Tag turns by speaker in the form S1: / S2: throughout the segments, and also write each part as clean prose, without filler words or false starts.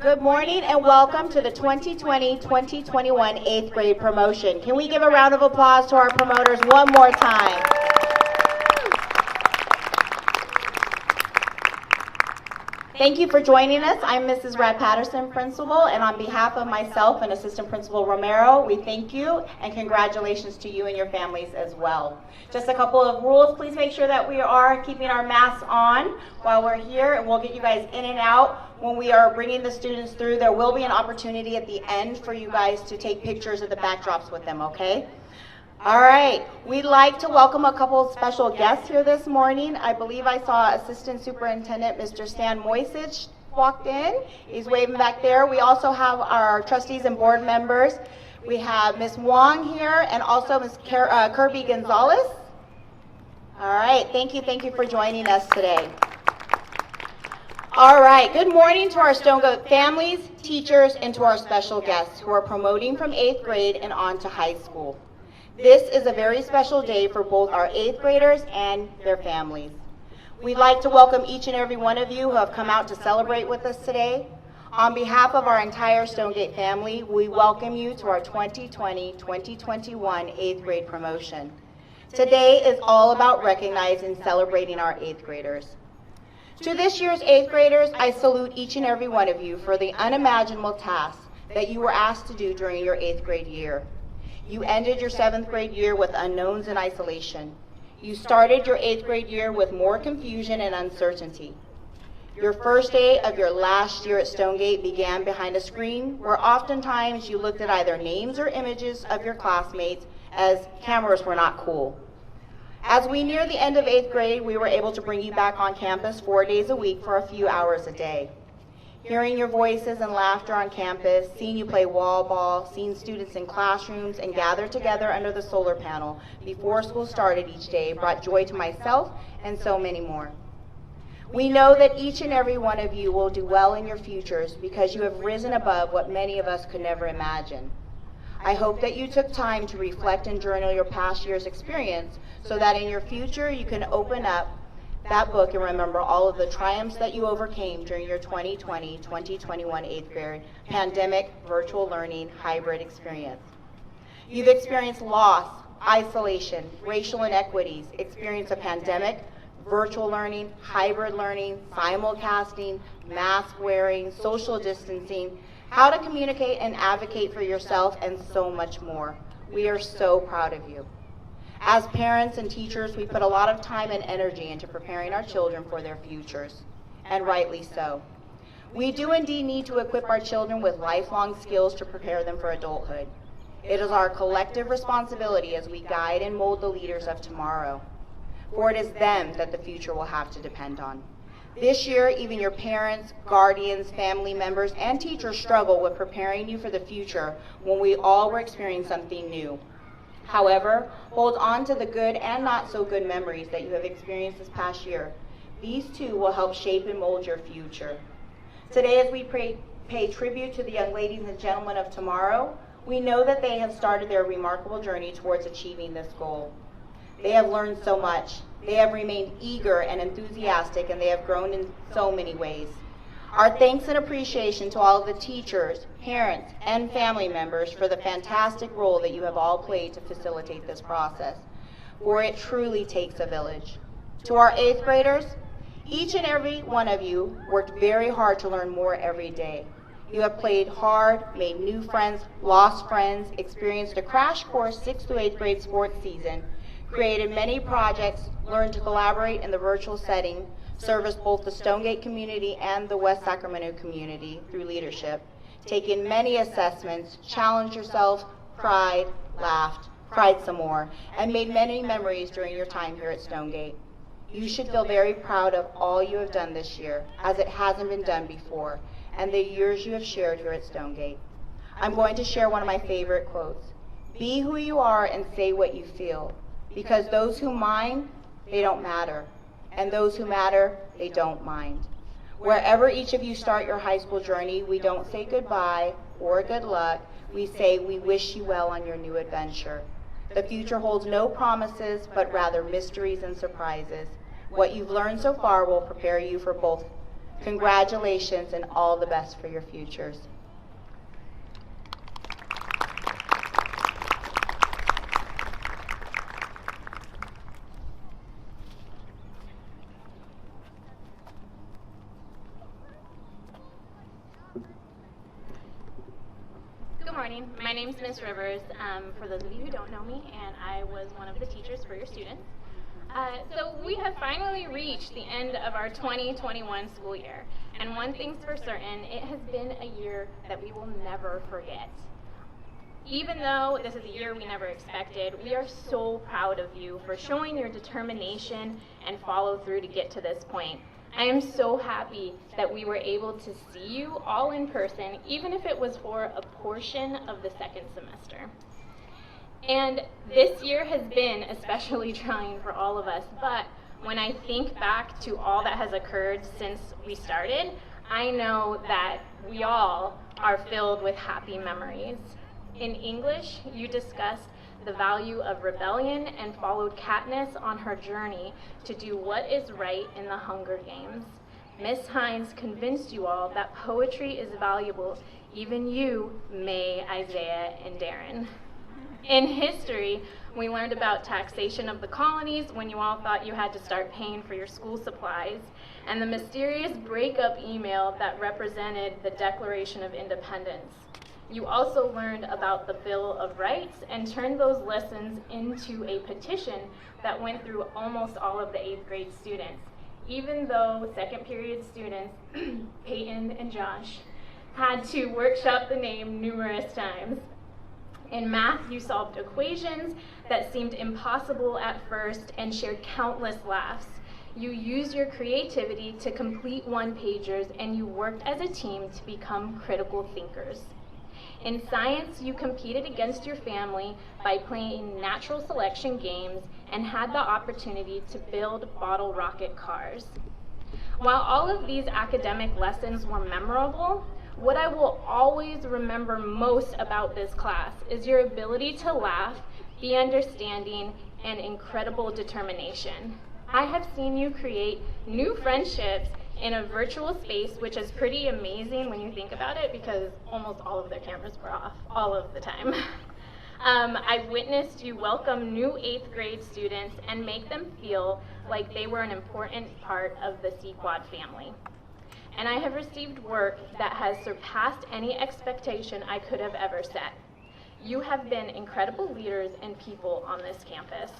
S1: Good morning and welcome to the 2020-2021 8th grade promotion. Can we give a round of applause to our promoters one more time? Thank you for joining us. I'm Mrs. Brad Patterson, principal, and on behalf of myself and Assistant Principal Romero, we thank you and congratulations to you and your families as well. Just a couple of rules. Please make sure that we are keeping our masks on while we're here, and we'll get you guys in and out. When we are bringing the students through, there will be an opportunity at the end for you guys to take pictures of the backdrops with them, okay? All right, we'd like to welcome a couple of special guests here this morning. I believe I saw Assistant Superintendent Mr. Stan Moisich walked in. He's waving back there. We also have our trustees and board members. We have Ms. Wong here and also Ms. Kirby Gonzalez. All right, thank you for joining us today. All right, good morning to our Stonegate families, teachers, and to our special guests who are promoting from 8th grade and on to high school. This is a very special day for both our 8th graders and their families. We'd like to welcome each and every one of you who have come out to celebrate with us today. On behalf of our entire Stonegate family, we welcome you to our 2020-2021 8th grade promotion. Today is all about recognizing and celebrating our 8th graders. To this year's 8th graders, I salute each and every one of you for the unimaginable tasks that you were asked to do during your 8th grade year. You ended your 7th grade year with unknowns and isolation. You started your 8th grade year with more confusion and uncertainty. Your first day of your last year at Stonegate began behind a screen where oftentimes you looked at either names or images of your classmates as cameras were not cool. As we near the end of 8th grade, we were able to bring you back on campus 4 days a week for a few hours a day. Hearing your voices and laughter on campus, seeing you play wall ball, seeing students in classrooms and gather together under the solar panel before school started each day brought joy to myself and so many more. We know that each and every one of you will do well in your futures because you have risen above what many of us could never imagine. I hope that you took time to reflect and journal your past year's experience so that in your future you can open up that book and remember all of the triumphs that you overcame during your 2020-2021 8th grade pandemic, virtual learning, hybrid experience. You've experienced loss, isolation, racial inequities, experienced a pandemic, virtual learning, hybrid learning, simulcasting, mask wearing, social distancing, how to communicate and advocate for yourself, and so much more. We are so proud of you. As parents and teachers, we put a lot of time and energy into preparing our children for their futures, and rightly so. We do indeed need to equip our children with lifelong skills to prepare them for adulthood. It is our collective responsibility as we guide and mold the leaders of tomorrow, for it is them that the future will have to depend on. This year, even your parents, guardians, family members, and teachers struggle with preparing you for the future when we all were experiencing something new. However, hold on to the good and not so good memories that you have experienced this past year. These too will help shape and mold your future. Today, as we pay tribute to the young ladies and gentlemen of tomorrow, we know that they have started their remarkable journey towards achieving this goal. They have learned so much. They have remained eager and enthusiastic, and they have grown in so many ways. Our thanks and appreciation to all of the teachers, parents, and family members for the fantastic role that you have all played to facilitate this process, for it truly takes a village. To our 8th graders, each and every one of you worked very hard to learn more every day. You have played hard, made new friends, lost friends, experienced a crash course 6th to 8th grade sports season, created many projects, learned to collaborate in the virtual setting, serviced both the Stonegate community and the West Sacramento community through leadership, taken many assessments, challenged yourself, cried, laughed, cried some more, and made many memories during your time here at Stonegate. You should feel very proud of all you have done this year, as it hasn't been done before, and the years you have shared here at Stonegate. I'm going to share one of my favorite quotes. Be who you are and say what you feel, because those who mind, they don't matter. And those who matter, they don't mind. Wherever each of you start your high school journey, we don't say goodbye or good luck. We say we wish you well on your new adventure. The future holds no promises, but rather mysteries and surprises. What you've learned so far will prepare you for both Congratulations and all the best for your futures.
S2: Good morning. My name is Ms. Rivers, for those of you who don't know me, and I was one of the teachers for your students. So we have finally reached the end of our 2021 school year, and one thing's for certain, it has been a year that we will never forget. Even though this is a year we never expected, we are so proud of you for showing your determination and follow through to get to this point. I am so happy that we were able to see you all in person, even if it was for a portion of the second semester. And this year has been especially trying for all of us, but when I think back to all that has occurred since we started, I know that we all are filled with happy memories. In English, you discussed the value of rebellion and followed Katniss on her journey to do what is right in the Hunger Games. Miss Hines convinced you all that poetry is valuable, even you, May, Isaiah, and Darren. In history, we learned about taxation of the colonies when you all thought you had to start paying for your school supplies, and the mysterious breakup email that represented the Declaration of Independence. You also learned about the Bill of Rights and turned those lessons into a petition that went through almost all of the 8th grade students, even though second period students, Peyton and Josh, had to workshop the name numerous times. In math, you solved equations that seemed impossible at first and shared countless laughs. You used your creativity to complete one-pagers, and you worked as a team to become critical thinkers. In science, you competed against your family by playing natural selection games and had the opportunity to build bottle rocket cars. While all of these academic lessons were memorable, what I will always remember most about this class is your ability to laugh, be understanding, and incredible determination. I have seen you create new friendships in a virtual space, which is pretty amazing when you think about it, because almost all of their cameras were off all of the time. I've witnessed you welcome new 8th grade students and make them feel like they were an important part of the Sequad family. And I have received work that has surpassed any expectation I could have ever set. You have been incredible leaders and people on this campus.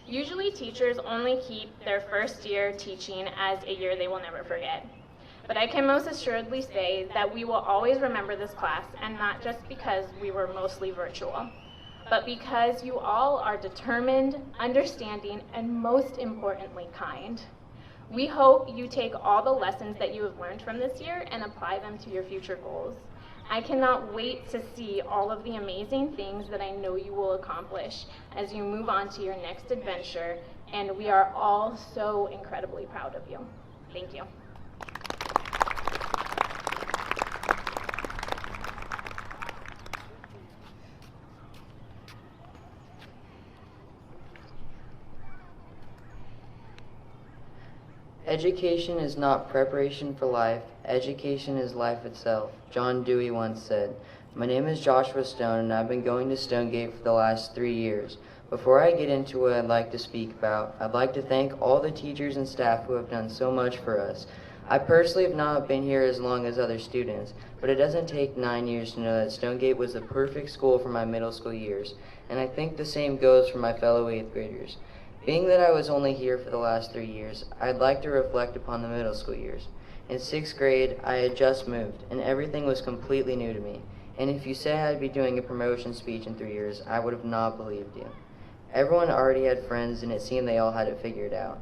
S2: Usually teachers only keep their first year teaching as a year they will never forget. But I can most assuredly say that we will always remember this class, and not just because we were mostly virtual, but because you all are determined, understanding, and most importantly, kind. We hope you take all the lessons that you have learned from this year and apply them to your future goals. I cannot wait to see all of the amazing things that I know you will accomplish as you move on to your next adventure, and we are all so incredibly proud of you. Thank you.
S3: Education is not preparation for life, education is life itself, John Dewey once said. My name is Joshua Stone, and I've been going to Stonegate for the last 3 years. Before I get into what I'd like to speak about, I'd like to thank all the teachers and staff who have done so much for us. I personally have not been here as long as other students, but it doesn't take 9 years to know that Stonegate was the perfect school for my middle school years, and I think the same goes for my fellow 8th graders. Being that I was only here for the last 3 years, I'd like to reflect upon the middle school years. In 6th grade, I had just moved, and everything was completely new to me. And if you say I'd be doing a promotion speech in 3 years, I would have not believed you. Everyone already had friends, and it seemed they all had it figured out.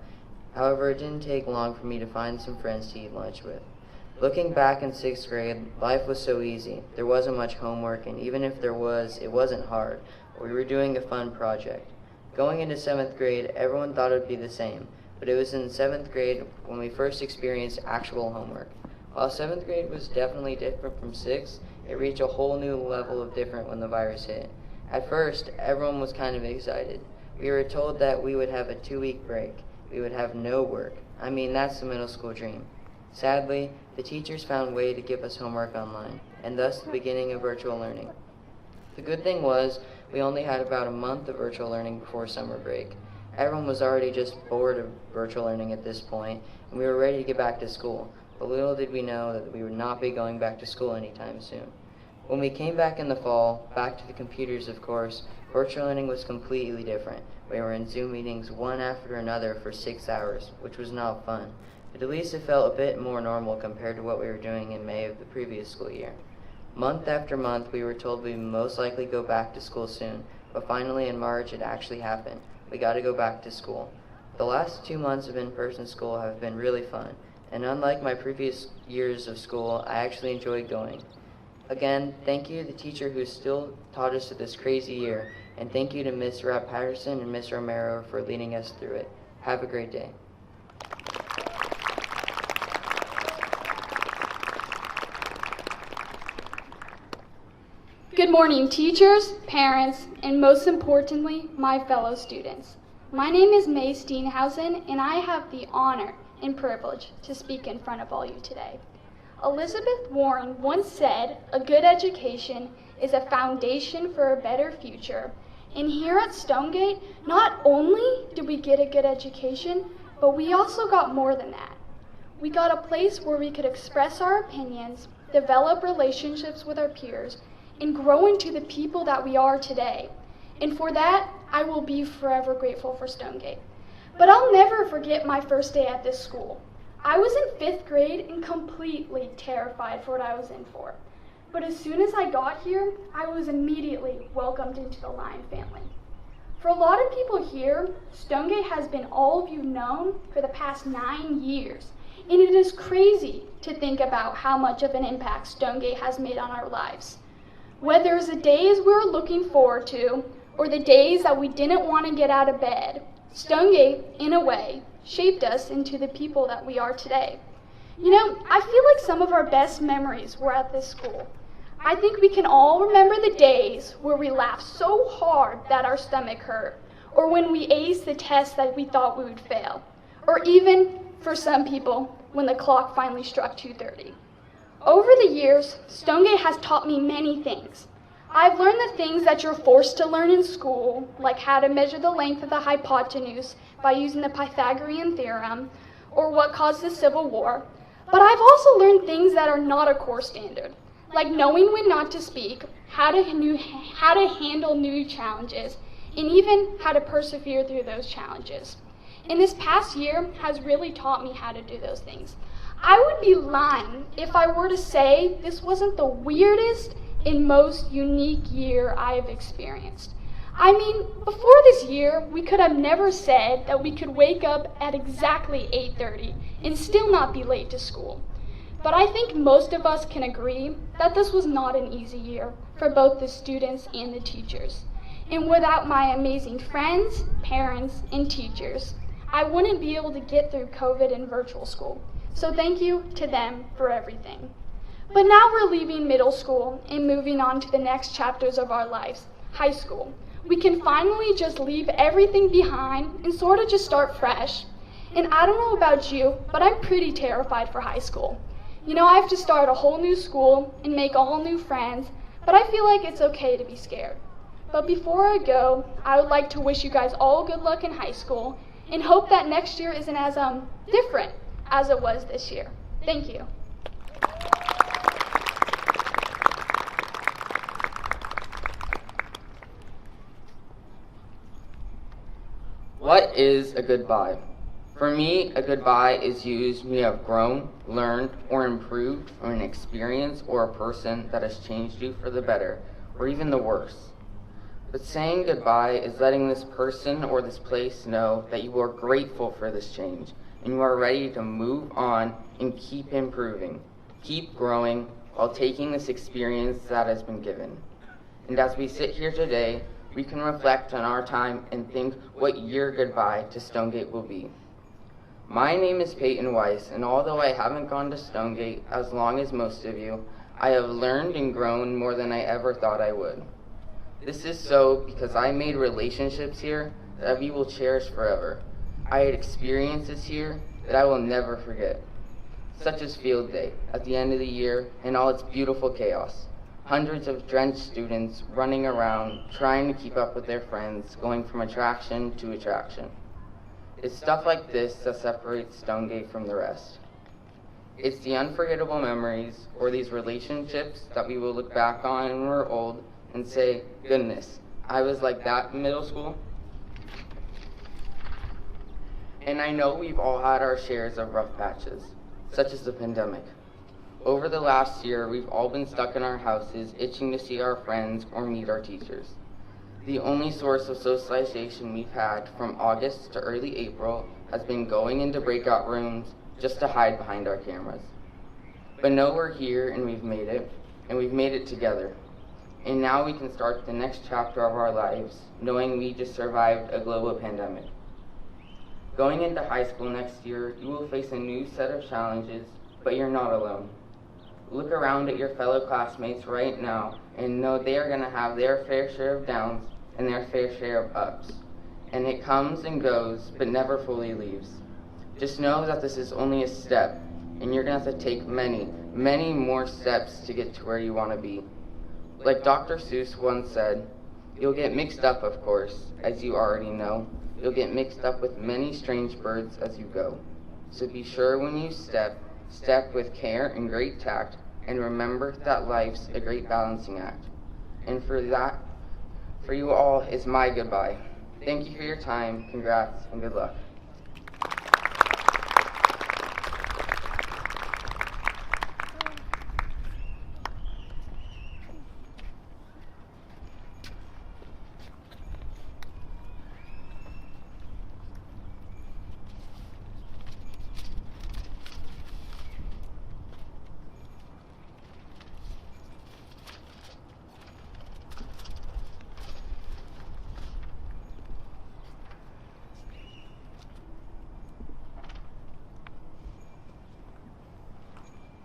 S3: However, it didn't take long for me to find some friends to eat lunch with. Looking back in 6th grade, life was so easy. There wasn't much homework, and even if there was, it wasn't hard. We were doing a fun project. Going into 7th grade, everyone thought it would be the same, but it was in 7th grade when we first experienced actual homework. While 7th grade was definitely different from 6th, it reached a whole new level of different when the virus hit. At first, everyone was kind of excited. We were told that we would have a 2-week break. We would have no work. I mean, that's the middle school dream. Sadly, the teachers found a way to give us homework online, and thus the beginning of virtual learning. The good thing was, we only had about a month of virtual learning before summer break. Everyone was already just bored of virtual learning at this point, and we were ready to get back to school, but little did we know that we would not be going back to school anytime soon. When we came back in the fall, back to the computers of course, virtual learning was completely different. We were in Zoom meetings one after another for 6 hours, which was not fun, but at least it felt a bit more normal compared to what we were doing in May of the previous school year. Month after month, we were told we would most likely go back to school soon, but finally in March it actually happened. We got to go back to school. The last 2 months of in-person school have been really fun, and unlike my previous years of school, I actually enjoyed going. Again, thank you to the teacher who still taught us this crazy year, and thank you to Ms. Rapp Patterson and Ms. Romero for leading us through it. Have a great day.
S4: Good morning, teachers, parents, and most importantly, my fellow students. My name is May Steenhausen, and I have the honor and privilege to speak in front of all you today. Elizabeth Warren once said, "A good education is a foundation for a better future." And here at Stonegate, not only did we get a good education, but we also got more than that. We got a place where we could express our opinions, develop relationships with our peers, and grow into the people that we are today. And for that, I will be forever grateful for Stonegate. But I'll never forget my first day at this school. I was in 5th grade and completely terrified for what I was in for. But as soon as I got here, I was immediately welcomed into the Lion family. For a lot of people here, Stonegate has been all you've known for the past 9 years. And it is crazy to think about how much of an impact Stonegate has made on our lives. Whether it's the days we were looking forward to, or the days that we didn't want to get out of bed, Stonegate, in a way, shaped us into the people that we are today. You know, I feel like some of our best memories were at this school. I think we can all remember the days where we laughed so hard that our stomach hurt, or when we aced the test that we thought we would fail, or even, for some people, when the clock finally struck 2:30. Over the years, Stonegate has taught me many things. I've learned the things that you're forced to learn in school, like how to measure the length of the hypotenuse by using the Pythagorean theorem, or what caused the Civil War. But I've also learned things that are not a core standard, like knowing when not to speak, how to handle new challenges, and even how to persevere through those challenges. And this past year has really taught me how to do those things. I would be lying if I were to say this wasn't the weirdest and most unique year I've experienced. I mean, before this year, we could have never said that we could wake up at exactly 8:30 and still not be late to school. But I think most of us can agree that this was not an easy year for both the students and the teachers. And without my amazing friends, parents, and teachers, I wouldn't be able to get through COVID and virtual school. So thank you to them for everything. But now we're leaving middle school and moving on to the next chapters of our lives, high school. We can finally just leave everything behind and sort of just start fresh. And I don't know about you, but I'm pretty terrified for high school. You know, I have to start a whole new school and make all new friends, but I feel like it's okay to be scared. But before I go, I would like to wish you guys all good luck in high school and hope that next year isn't as different as it was this year. Thank you.
S5: What is a goodbye? For me, a goodbye is used when you have grown, learned, or improved from an experience or a person that has changed you for the better, or even the worse. But saying goodbye is letting this person or this place know that you are grateful for this change, and you are ready to move on and keep improving, keep growing, while taking this experience that has been given. And as we sit here today, we can reflect on our time and think what your goodbye to Stonegate will be. My name is Peyton Weiss, and although I haven't gone to Stonegate as long as most of you, I have learned and grown more than I ever thought I would. This is so because I made relationships here that we will cherish forever. I had experiences here that I will never forget. such as Field Day at the end of the year and all its beautiful chaos. Hundreds of drenched students running around, trying to keep up with their friends, going from attraction to attraction. It's stuff like this that separates Stonegate from the rest. It's the unforgettable memories or these relationships that we will look back on when we're old and say, goodness, I was like that in middle school. And I know we've all had our shares of rough patches, such as the pandemic. Over the last year, we've all been stuck in our houses, itching to see our friends or meet our teachers. The only source of socialization we've had from August to early April has been going into breakout rooms just to hide behind our cameras. But no, we're here and we've made it together. And now we can start the next chapter of our lives, knowing we just survived a global pandemic. Going into high school next year, you will face a new set of challenges, but you're not alone. Look around at your fellow classmates right now and know they are going to have their fair share of downs and their fair share of ups. And it comes and goes, but never fully leaves. Just know that this is only a step, and you're going to have to take many, many more steps to get to where you want to be. Like Dr. Seuss once said, you'll get mixed up, of course, as you already know. You'll get mixed up with many strange birds as you go. So be sure when you step with care and great tact, and remember that life's a great balancing act. And for you all is my goodbye. Thank you for your time, congrats, and good luck.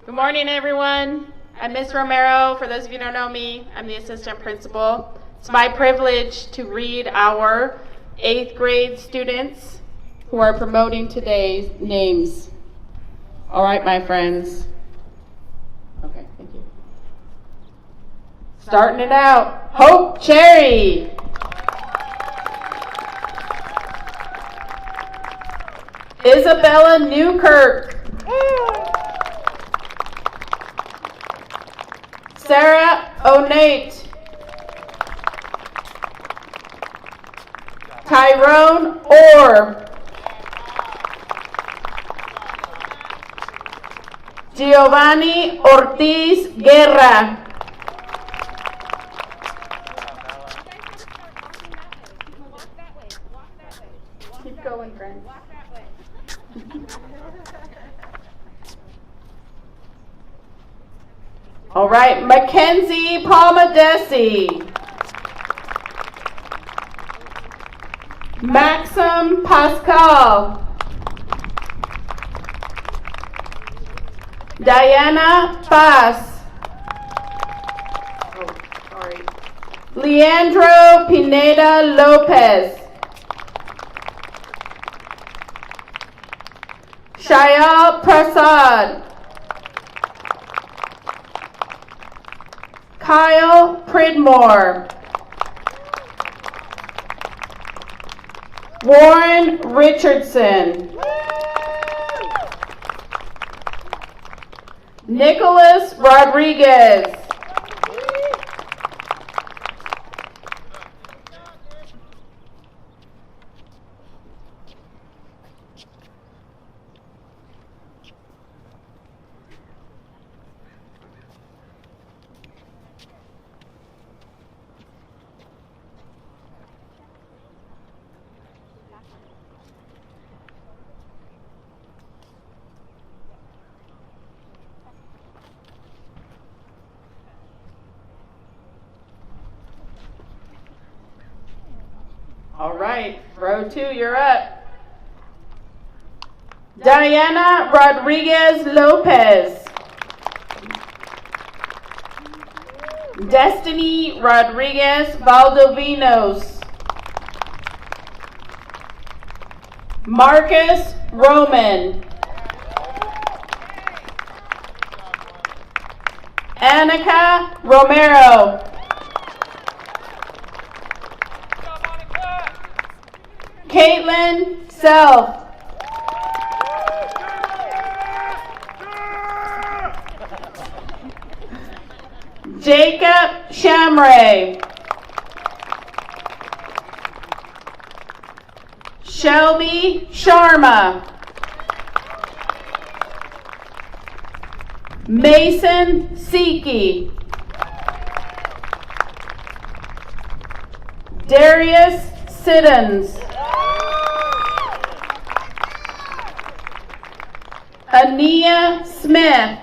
S6: Good morning, everyone. I'm Ms. Romero. For those of you who don't know me, I'm the assistant principal. It's my privilege to read our 8th grade students who are promoting today's names. All right, my friends. Okay, thank you. Starting it out, Hope Cherry. Isabella Newkirk. Sarah O'Nate. Tyrone Orr. Giovanni Ortiz Guerra. Keep going, friends. All right, Mackenzie Palmadesi. Maxim Pascal. Diana Paz. Oh, sorry. Leandro Pineda Lopez. Shayal Prasad. Kyle Pridmore. Warren Richardson. Nicholas Rodriguez. All right, row 2, you're up. Diana Rodriguez Lopez. Destiny Rodriguez Valdovinos. Marcus Roman. Annika Romero. Caitlin Self. Jacob Shamray. Shelby Sharma. Mason Siki. Darius Siddons. Ania Smith.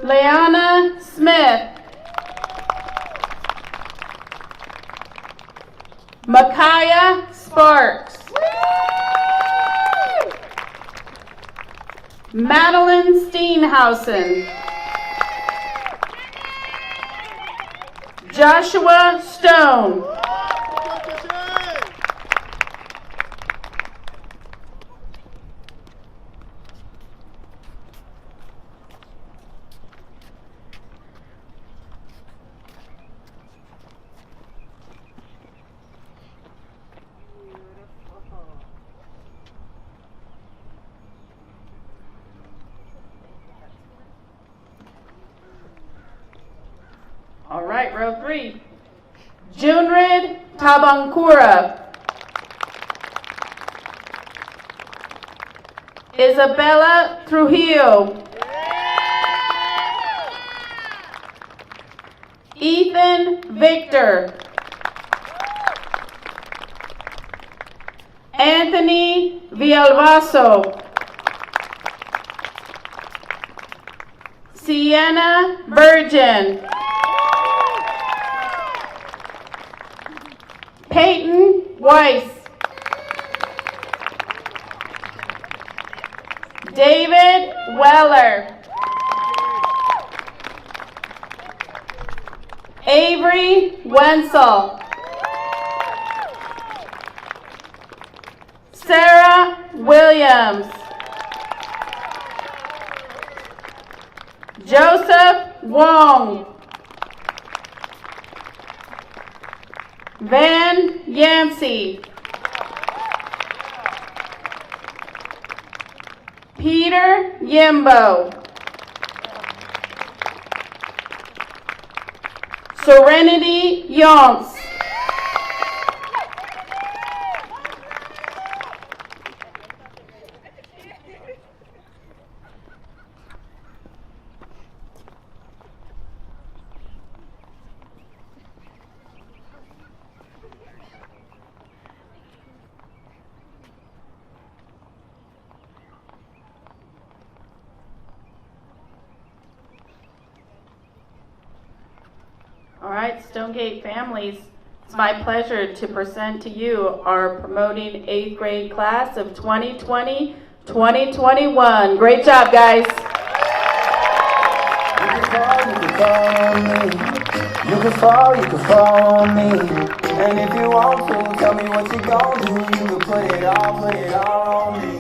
S6: Leanna Smith. Micaiah Sparks. Madeline Steenhausen. Joshua Stone. All right, row 3. Junrid Tabankura. Isabella Trujillo. Ethan Victor. Anthony Villalbazo. Sienna Virgin. Peyton Weiss. David Weller. Avery Wenzel. Sarah Williams. Joseph Wong. Van Yancey. Peter Yimbo. Serenity Yonks. All right, Stonegate families, it's my pleasure to present to you our promoting 8th grade class of 2020-2021. Great job, guys.
S7: You can fall on me. And if you want to, tell me what you gon' do. You can put it all on me.